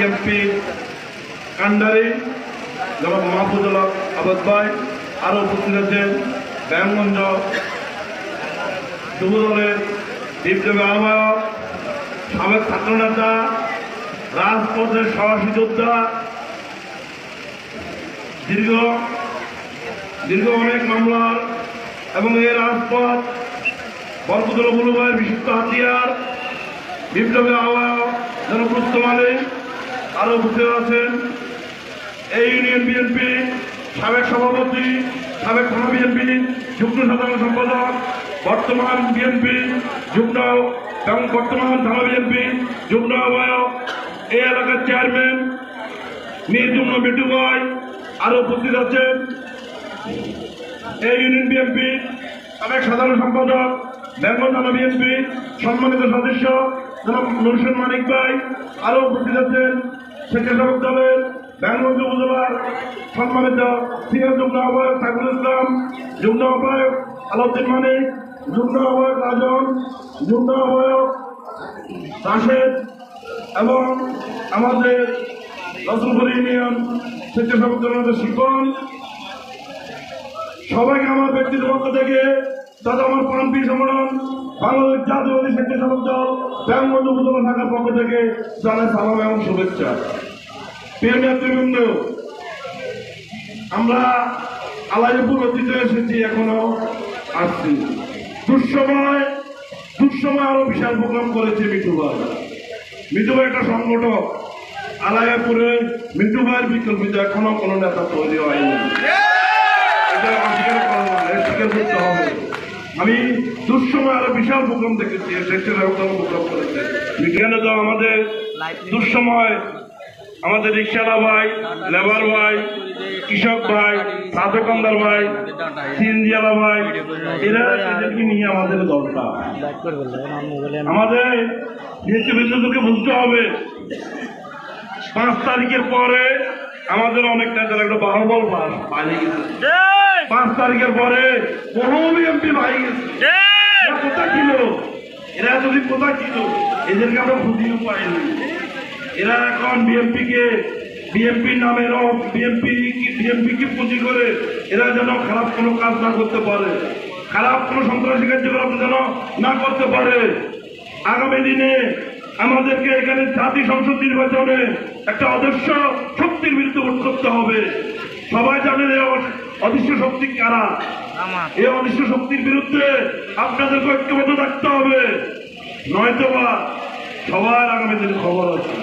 BNP কান্ডারি জনাব মাহফুজুল আবাদ ভাই, আরও উপস্থিত আছেন ব্যায়ামগঞ্জ যুবদলের বিপ্লবী আহ্বায়ক, সাবেক ছাত্রনেতা, রাজপথের সাহসী যোদ্ধা, দীর্ঘ অনেক মামলার এবং এই রাজপথ বরকতুল বুলুভাইয়ের বিশুদ্ধ হাতিয়ার, বিপ্লবী আহ্বায়ক জনাব রুস্তম আলী, আরও উপস্থিত আছেন এই ইউনিয়ন বিএনপি সাবেক সভাপতি, সাবেক থানা বিএনপি যুগ্ম সাধারণ সম্পাদক, বর্তমান বিএনপি যুগ্ম এবং বর্তমান থানা বিএনপি যুগ্ম আহ্বায়ক, এই এলাকার চেয়ারম্যান মীর জুমনা বিটু ভাই, আরও উপস্থিত আছেন এই ইউনিয়ন বিএনপি সাবেক সাধারণ সম্পাদক, বেঙ্গল থানা বিএনপি সম্মানিত সদস্য জনাব নুরুল মানিক ভাই, আরও উপস্থিত আছেন স্বেচ্ছাসেবক দলের বেঙ্গল উপজেলার সম্মানিত সিনিয়র যুগ্ম আহ্বায়ক সাইফুল ইসলাম, যুগ্ম আহ্বায়ক আলাউদ্দিন মানিক, যুগ্ম আহ্বায়ক রাজন, যুগ্ম আহ্বায়ক রাশেদ এবং আমাদের রসুলপুর ইউনিয়ন স্বেচ্ছাসেবক দলের শিপন, সবাইকে আমার ব্যক্তিগত পক্ষ থেকে তথা আমার প্রাণপ্রিয় সংগঠন বাংলাদেশ জাতীয়বাদী স্বেচ্ছাসেবক দল বেঙ্গল উপজেলা শাখার পক্ষ থেকে জানাই সালাম এবং শুভেচ্ছা। প্রিয় নেতৃবৃন্দ, আমরা আলাইপুর অতীতে এসেছি, এখনো আসছি। দুঃসময় আরো বিশাল প্রোগ্রাম করেছে মিঠু ভাই। মিঠু ভাই একটা সংগঠক, আলাইপুরে মিঠু ভাইয়ের বিকল্পিত এখনো কোনো নেতা তৈরি হয়নি, এটা অস্বীকার করা নয়, স্বীকার করতে হবে। আমি দুঃসময় আরো বিশাল প্রোগ্রাম দেখেছি, স্বেচ্ছাসেবক দল প্রোগ্রাম করেছে। বিজ্ঞানে তো আমাদের দুঃসময় আমাদের রিক্সাওয়ালা ভাই, লেবার ভাই, কৃষক ভাই, চা দোকানদার ভাই, সিএনজিওয়ালা ভাই, এদেরকে নিয়ে আমাদের দলটা। আমাদের নেতৃবৃন্দকে বুঝতে হবে 5 তারিখের পরে আমাদের অনেক নেতারা একটা বাহুবল পালিয়ে গেছে। 5 তারিখের পরে বহু বিএনপি ভাই গেছে। কোথায় ছিল এরা? যদি কোথায় ছিল এদেরকে আমরা খুঁজিয়ে পাইনি। এরা এখন বিএনপির নামে বিএনপিকে পুঁজি করে এরা যেন খারাপ কোনো কাজ না করতে পারে, খারাপ কোনো সন্ত্রাসী কার্যকলাপ যেন না করতে পারে। আগামী দিনে আমাদেরকে এখানে জাতীয় সংসদ নির্বাচনে একটা অদৃশ্য শক্তির বিরুদ্ধে ভোট করতে হবে। সবাই জানেন অদৃশ্য শক্তি কারা। এই অদৃশ্য শক্তির বিরুদ্ধে আপনাদেরকে ঐক্যবদ্ধ থাকতে হবে, নয়তোবা সবার আগামী দিনে খবর আছে।